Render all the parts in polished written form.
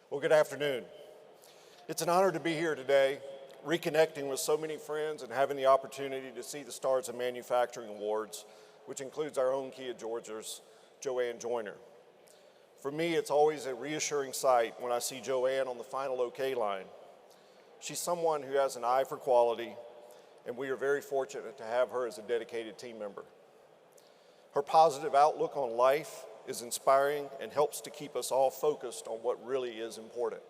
Well, good afternoon. It's an honor to be here today, reconnecting with so many friends and having the opportunity to see the Stars of Manufacturing Awards, which includes our own Kia Georgia's Joanne Joyner. For me, it's always a reassuring sight when I see Joanne on the final OK line. She's someone who has an eye for quality, and we are very fortunate to have her as a dedicated team member. Her positive outlook on life is inspiring and helps to keep us all focused on what really is important.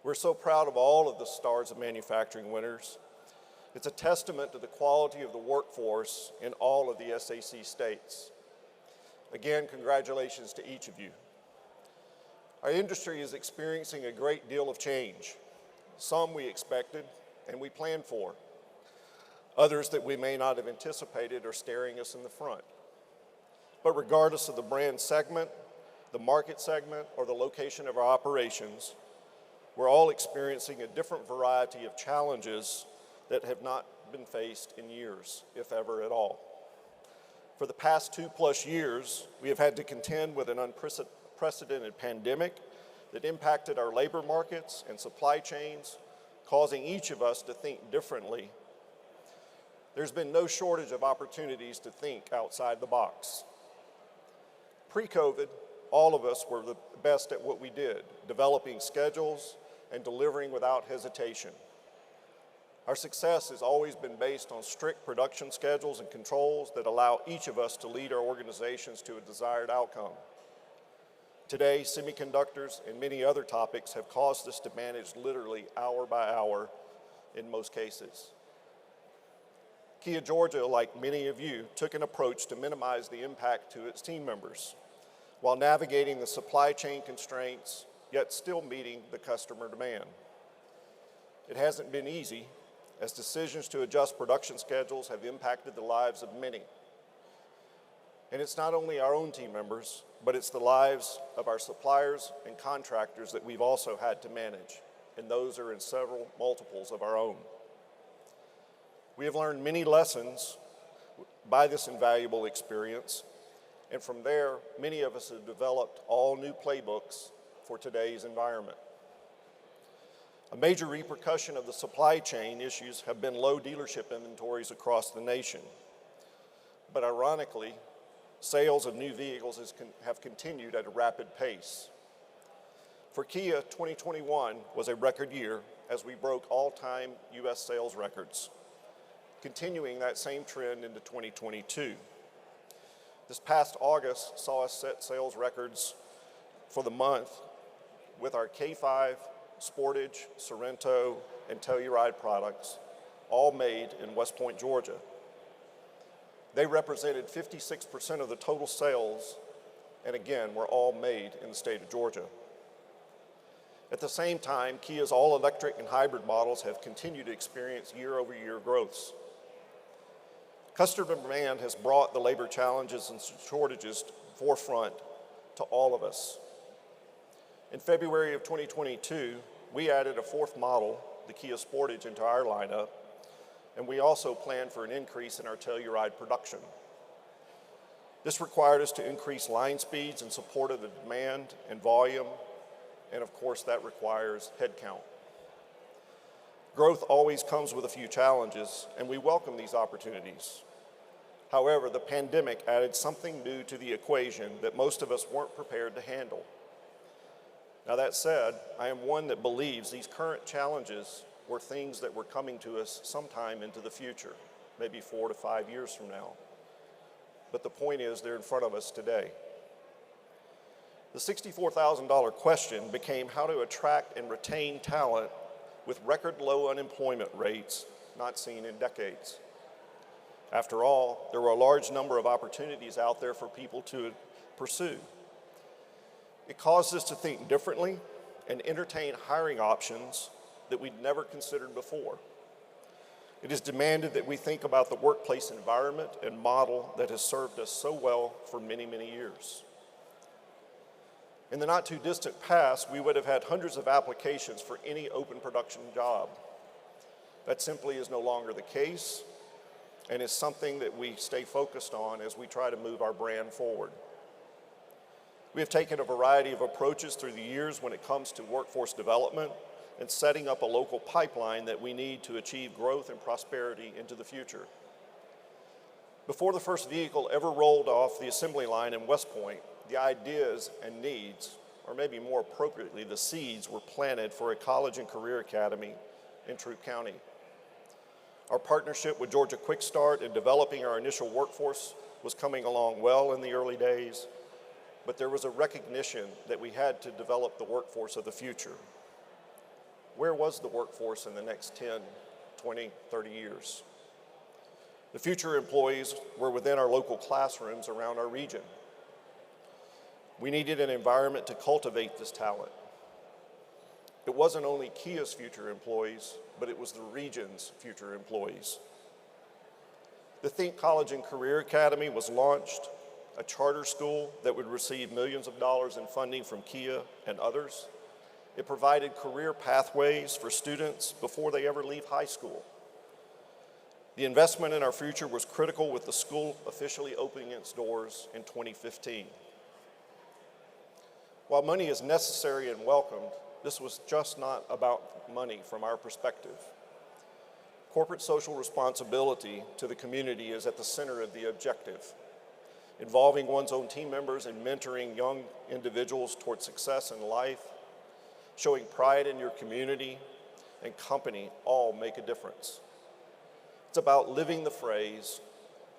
We're so proud of all of the Stars of Manufacturing winners. It's a testament to the quality of the workforce in all of the SAC states. Again, congratulations to each of you. Our industry is experiencing a great deal of change. Some we expected and we planned for. Others that we may not have anticipated are staring us in the front. But regardless of the brand segment, the market segment, or the location of our operations, we're all experiencing a different variety of challenges that have not been faced in years, if ever at all. For the past 2+ years, we have had to contend with an unprecedented pandemic that impacted our labor markets and supply chains, causing each of us to think differently. There's been no shortage of opportunities to think outside the box. Pre-COVID, all of us were the best at what we did, developing schedules and delivering without hesitation. Our success has always been based on strict production schedules and controls that allow each of us to lead our organizations to a desired outcome. Today, semiconductors and many other topics have caused us to manage literally hour by hour in most cases. Kia Georgia, like many of you, took an approach to minimize the impact to its team members while navigating the supply chain constraints, yet still meeting the customer demand. It hasn't been easy, as decisions to adjust production schedules have impacted the lives of many. And it's not only our own team members, but it's the lives of our suppliers and contractors that we've also had to manage, and those are in several multiples of our own. We have learned many lessons by this invaluable experience, and from there, many of us have developed all new playbooks for today's environment. A major repercussion of the supply chain issues have been low dealership inventories across the nation. But ironically, sales of new vehicles have continued at a rapid pace. For Kia, 2021 was a record year as we broke all-time U.S. sales records, continuing that same trend into 2022. This past August saw us set sales records for the month with our K5, Sportage, Sorento, and Telluride products, all made in West Point, Georgia. They represented 56% of the total sales, and again, were all made in the state of Georgia. At the same time, Kia's all-electric and hybrid models have continued to experience year-over-year growths. Customer demand has brought the labor challenges and shortages forefront to all of us. In February of 2022, we added a fourth model, the Kia Sportage, into our lineup, and we also planned for an increase in our Telluride production. This required us to increase line speeds in support of the demand and volume, and of course that requires headcount. Growth always comes with a few challenges, and we welcome these opportunities. However, the pandemic added something new to the equation that most of us weren't prepared to handle. Now that said, I am one that believes these current challenges were things that were coming to us sometime into the future, maybe 4 to 5 years from now. But the point is, they're in front of us today. The $64,000 question became how to attract and retain talent with record low unemployment rates not seen in decades. After all, there were a large number of opportunities out there for people to pursue. It caused us to think differently and entertain hiring options that we'd never considered before. It is demanded that we think about the workplace environment and model that has served us so well for many, many years. In the not too distant past, we would have had hundreds of applications for any open production job. That simply is no longer the case, and is something that we stay focused on as we try to move our brand forward. We have taken a variety of approaches through the years when it comes to workforce development and setting up a local pipeline that we need to achieve growth and prosperity into the future. Before the first vehicle ever rolled off the assembly line in West Point, the ideas and needs, or maybe more appropriately, the seeds were planted for a college and career academy in Troup County. Our partnership with Georgia Quick Start in developing our initial workforce was coming along well in the early days, but there was a recognition that we had to develop the workforce of the future. Where was the workforce in the next 10, 20, 30 years? The future employees were within our local classrooms around our region. We needed an environment to cultivate this talent. It wasn't only Kia's future employees, but it was the region's future employees. The Think College and Career Academy was launched, a charter school that would receive millions of dollars in funding from Kia and others. It provided career pathways for students before they ever leave high school. The investment in our future was critical, with the school officially opening its doors in 2015. While money is necessary and welcomed, this was just not about money from our perspective. Corporate social responsibility to the community is at the center of the objective. Involving one's own team members and mentoring young individuals toward success in life, showing pride in your community and company all make a difference. It's about living the phrase,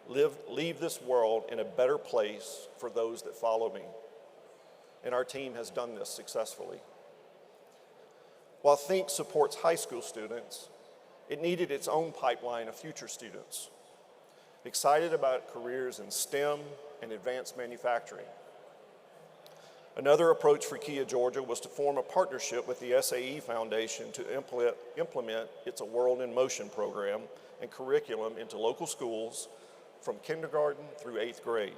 leave this world in a better place for those that follow me. And our team has done this successfully. While Think supports high school students, it needed its own pipeline of future students, excited about careers in STEM and advanced manufacturing. Another approach for Kia Georgia was to form a partnership with the SAE Foundation to implement its A World in Motion program and curriculum into local schools from kindergarten through 8th grade.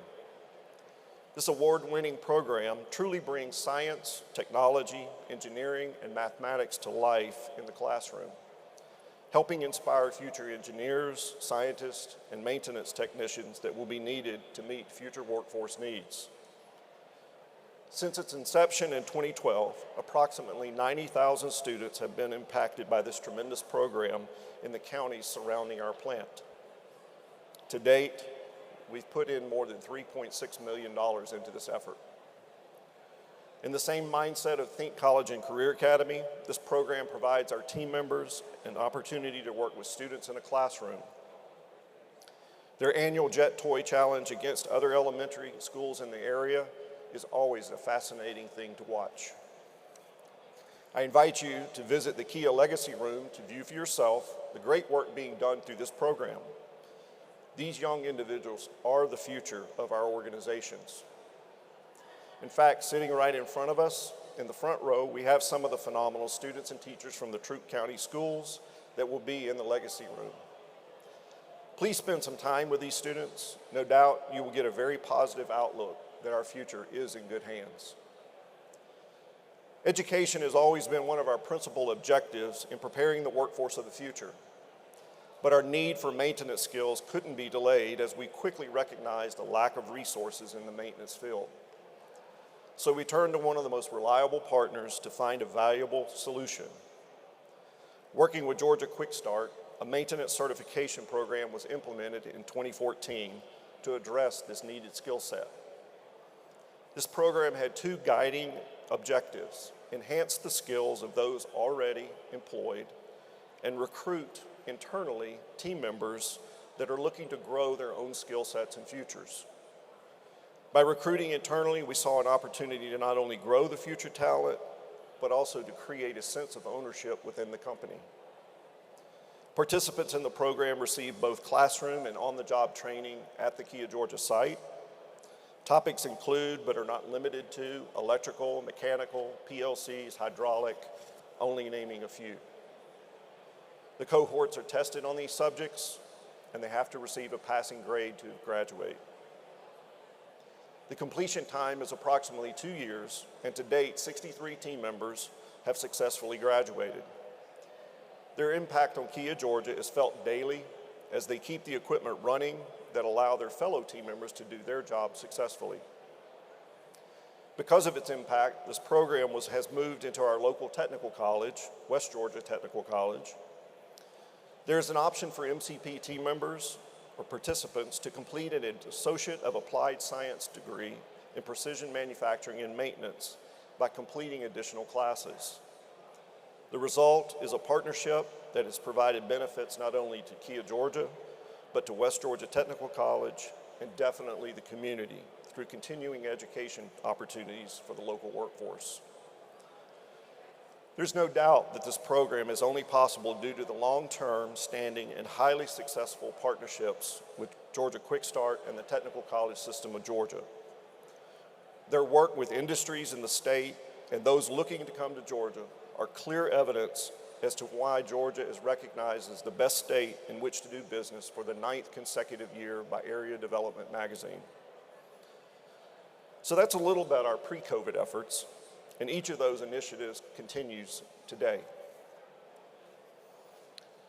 This award-winning program truly brings science, technology, engineering, and mathematics to life in the classroom, helping inspire future engineers, scientists, and maintenance technicians that will be needed to meet future workforce needs. Since its inception in 2012, approximately 90,000 students have been impacted by this tremendous program in the counties surrounding our plant. To date, we've put in more than $3.6 million into this effort. In the same mindset of Think College and Career Academy, this program provides our team members an opportunity to work with students in a classroom. Their annual Jet Toy Challenge against other elementary schools in the area is always a fascinating thing to watch. I invite you to visit the Kia Legacy Room to view for yourself the great work being done through this program. These young individuals are the future of our organizations. In fact, sitting right in front of us, in the front row, we have some of the phenomenal students and teachers from the Troup County schools that will be in the Legacy Room. Please spend some time with these students. No doubt you will get a very positive outlook that our future is in good hands. Education has always been one of our principal objectives in preparing the workforce of the future. But our need for maintenance skills couldn't be delayed, as we quickly recognized the lack of resources in the maintenance field. So we turned to one of the most reliable partners to find a valuable solution. Working with Georgia Quick Start, a maintenance certification program was implemented in 2014 to address this needed skill set. This program had two guiding objectives: enhance the skills of those already employed and recruit internally team members that are looking to grow their own skill sets and futures. By recruiting internally, we saw an opportunity to not only grow the future talent, but also to create a sense of ownership within the company. Participants in the program received both classroom and on-the-job training at the Kia Georgia site. Topics include, but are not limited to, electrical, mechanical, PLCs, hydraulic, only naming a few. The cohorts are tested on these subjects, and they have to receive a passing grade to graduate. The completion time is approximately 2 years, and to date, 63 team members have successfully graduated. Their impact on Kia Georgia is felt daily as they keep the equipment running that allow their fellow team members to do their job successfully. Because of its impact, this program has moved into our local technical college, West Georgia Technical College. There's an option for MCP team members or participants to complete an Associate of Applied Science degree in precision manufacturing and maintenance by completing additional classes. The result is a partnership that has provided benefits not only to Kia Georgia, but to West Georgia Technical College and definitely the community through continuing education opportunities for the local workforce. There's no doubt that this program is only possible due to the long-term, standing, and highly successful partnerships with Georgia Quick Start and the Technical College System of Georgia. Their work with industries in the state and those looking to come to Georgia are clear evidence as to why Georgia is recognized as the best state in which to do business for the 9th consecutive year by Area Development Magazine. So that's a little about our pre-COVID efforts, and each of those initiatives continues today.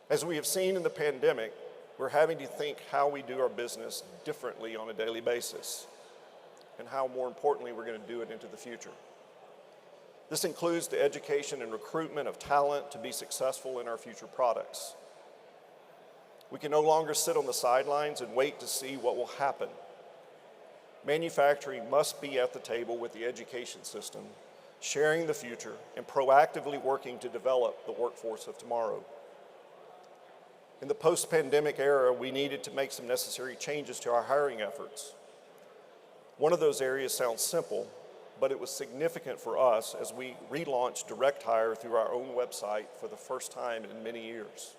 As we have seen in the pandemic, we're having to think how we do our business differently on a daily basis, and how, more importantly, we're going to do it into the future. This includes the education and recruitment of talent to be successful in our future products. We can no longer sit on the sidelines and wait to see what will happen. Manufacturing must be at the table with the education system, sharing the future and proactively working to develop the workforce of tomorrow. In the post-pandemic era, we needed to make some necessary changes to our hiring efforts. One of those areas sounds simple, but it was significant for us as we relaunched direct hire through our own website for the first time in many years.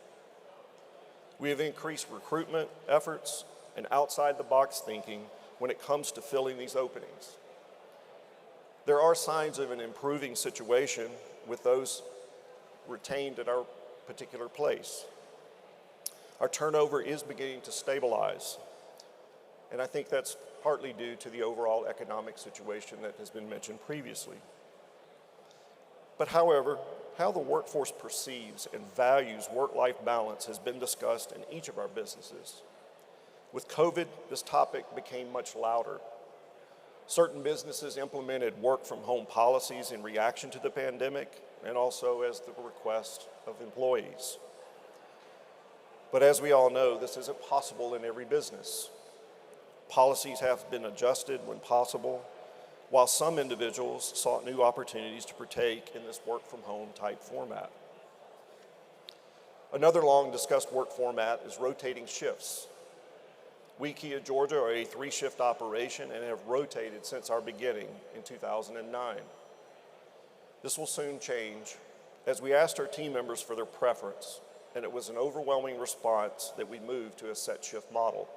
We have increased recruitment efforts and outside-the-box thinking when it comes to filling these openings. There are signs of an improving situation with those retained at our particular place. Our turnover is beginning to stabilize, and I think that's partly due to the overall economic situation that has been mentioned previously. But however, how the workforce perceives and values work-life balance has been discussed in each of our businesses. With COVID, this topic became much louder. Certain businesses implemented work-from-home policies in reaction to the pandemic and also as the request of employees. But as we all know, this isn't possible in every business. Policies have been adjusted when possible, while some individuals sought new opportunities to partake in this work-from-home type format. Another long-discussed work format is rotating shifts. We, Kia Georgia, are a 3-shift operation and have rotated since our beginning in 2009. This will soon change as we asked our team members for their preference, and it was an overwhelming response that we moved to a set shift model.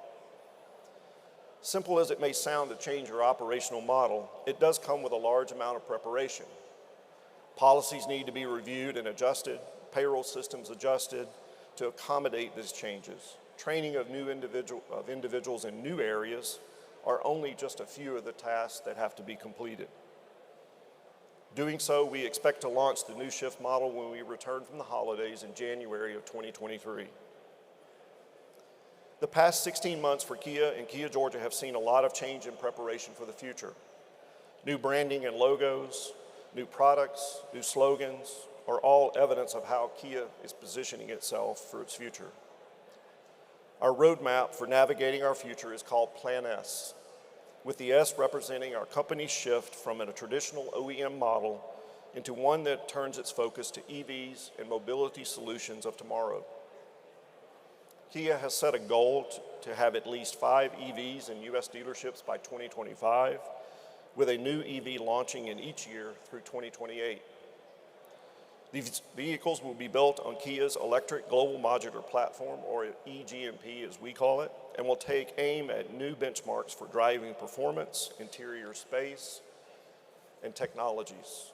Simple as it may sound to change your operational model, it does come with a large amount of preparation. Policies need to be reviewed and adjusted, payroll systems adjusted to accommodate these changes. Training of individuals in new areas are only just a few of the tasks that have to be completed. Doing so, we expect to launch the new shift model when we return from the holidays in January of 2023. The past 16 months for Kia and Kia Georgia have seen a lot of change in preparation for the future. New branding and logos, new products, new slogans are all evidence of how Kia is positioning itself for its future. Our roadmap for navigating our future is called Plan S, with the S representing our company's shift from a traditional OEM model into one that turns its focus to EVs and mobility solutions of tomorrow. Kia has set a goal to have at least 5 EVs in U.S. dealerships by 2025, with a new EV launching in each year through 2028. These vehicles will be built on Kia's Electric Global Modular Platform, or EGMP as we call it, and will take aim at new benchmarks for driving performance, interior space, and technologies.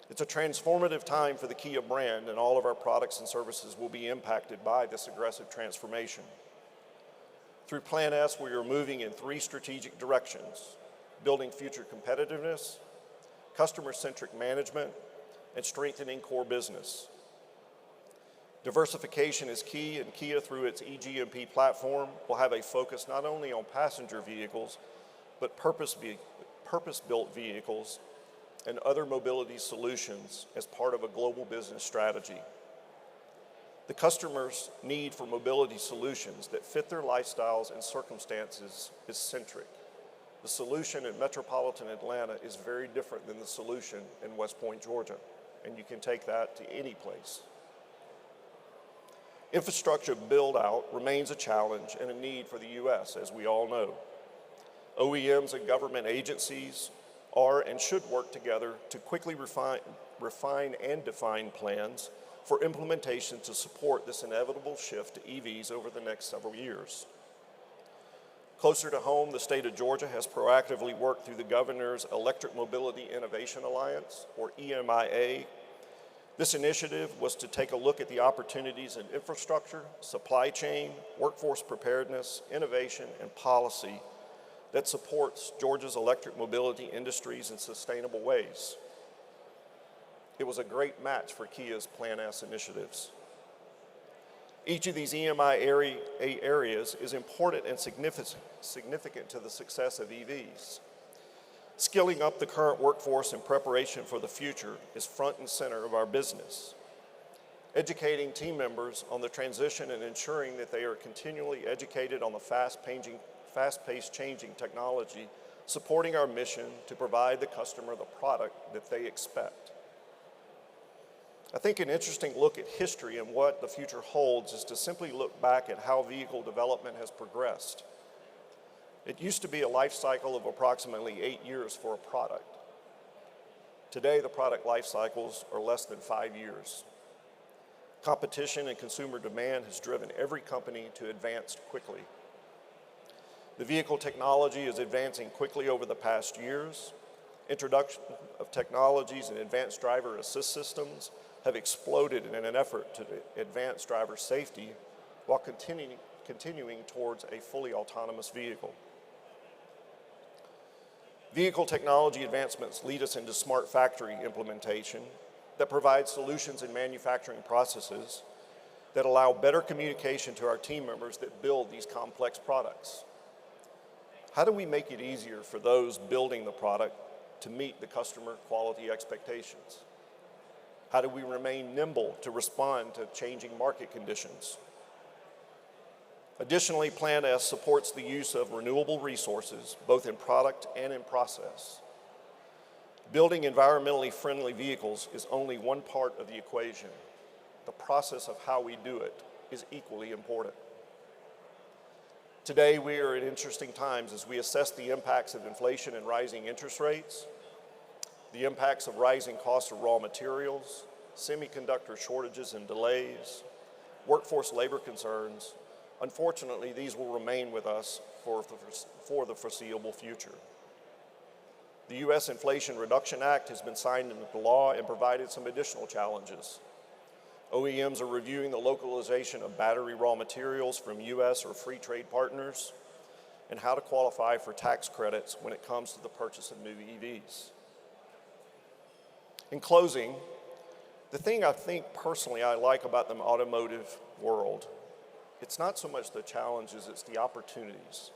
It's a transformative time for the Kia brand, and all of our products and services will be impacted by this aggressive transformation. Through Plan S, we are moving in 3 strategic directions: building future competitiveness, customer-centric management, and strengthening core business. Diversification is key, and Kia, through its eGMP purpose-built vehicles, and other mobility solutions as part of a global business strategy. The customer's need for mobility solutions that fit their lifestyles and circumstances is centric. The solution in metropolitan Atlanta is very different than the solution in West Point, Georgia, and you can take that to any place. Infrastructure build-out remains a challenge and a need for the U.S., as we all know. OEMs and government agencies are and should work together to quickly refine and define plans for implementation to support this inevitable shift to EVs over the next several years. Closer to home, the state of Georgia has proactively worked through the Governor's Electric Mobility Innovation Alliance, or EMIA. This initiative was to take a look at the opportunities in infrastructure, supply chain, workforce preparedness, innovation, and policy that supports Georgia's electric mobility industries in sustainable ways. It was a great match for Kia's Plan S initiatives. Each of these EMI areas is important and significant to the success of EVs. Skilling up the current workforce in preparation for the future is front and center of our business. Educating team members on the transition and ensuring that they are continually educated on the fast-paced changing technology, supporting our mission to provide the customer the product that they expect. I think an interesting look at history and what the future holds is to simply look back at how vehicle development has progressed. It used to be a life cycle of approximately 8 years for a product. Today, the product life cycles are less than 5 years. Competition and consumer demand has driven every company to advance quickly. The vehicle technology is advancing quickly over the past years. Introduction of technologies and advanced driver assist systems have exploded in an effort to advance driver safety while continuing towards a fully autonomous vehicle. Vehicle technology advancements lead us into smart factory implementation that provides solutions in manufacturing processes that allow better communication to our team members that build these complex products. How do we make it easier for those building the product to meet the customer quality expectations? How do we remain nimble to respond to changing market conditions? Additionally, Plan S supports the use of renewable resources, both in product and in process. Building environmentally friendly vehicles is only one part of the equation. The process of how we do it is equally important. Today, we are at interesting times as we assess the impacts of inflation and rising interest rates, the impacts of rising costs of raw materials, semiconductor shortages and delays, workforce labor concerns. Unfortunately, these will remain with us for the foreseeable future. The U.S. Inflation Reduction Act has been signed into law and provided some additional challenges. OEMs are reviewing the localization of battery raw materials from U.S. or free trade partners and how to qualify for tax credits when it comes to the purchase of new EVs. In closing, the thing I think personally I like about the automotive world, it's not so much the challenges, it's the opportunities.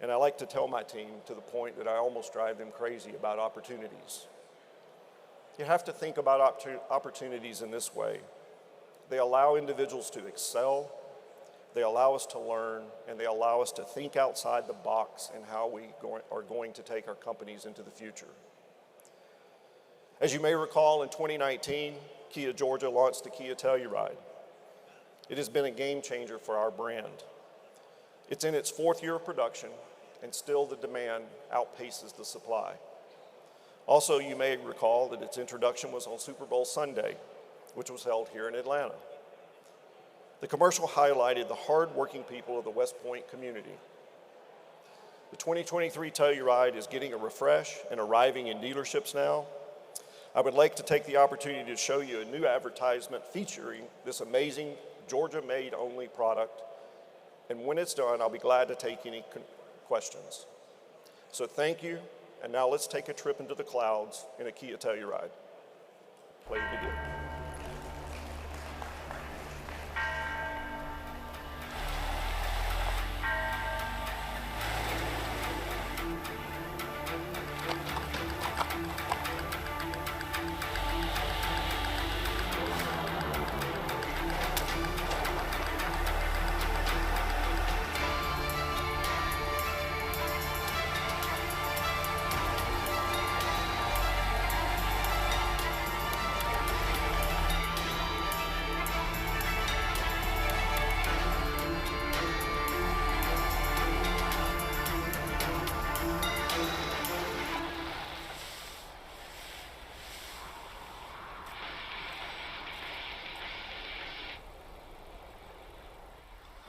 And I like to tell my team to the point that I almost drive them crazy about opportunities. You have to think about opportunities in this way. They allow individuals to excel, they allow us to learn, and they allow us to think outside the box in how we are going to take our companies into the future. As you may recall, in 2019, Kia Georgia launched the Kia Telluride. It has been a game changer for our brand. It's in its 4th year of production, and still the demand outpaces the supply. Also, you may recall that its introduction was on Super Bowl Sunday, which was held here in Atlanta. The commercial highlighted the hard-working people of the West Point community. The 2023 Telluride is getting a refresh and arriving in dealerships now. I would like to take the opportunity to show you a new advertisement featuring this amazing Georgia-made only product. And when it's done, I'll be glad to take any questions. So thank you, and now let's take a trip into the clouds in a Kia Telluride. Play it again.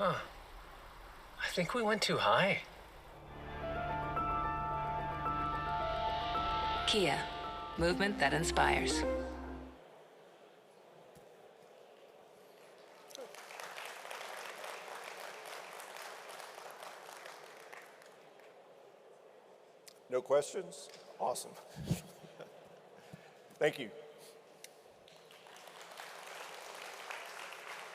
I think we went too high. Kia, movement that inspires. No questions? Awesome. Thank you.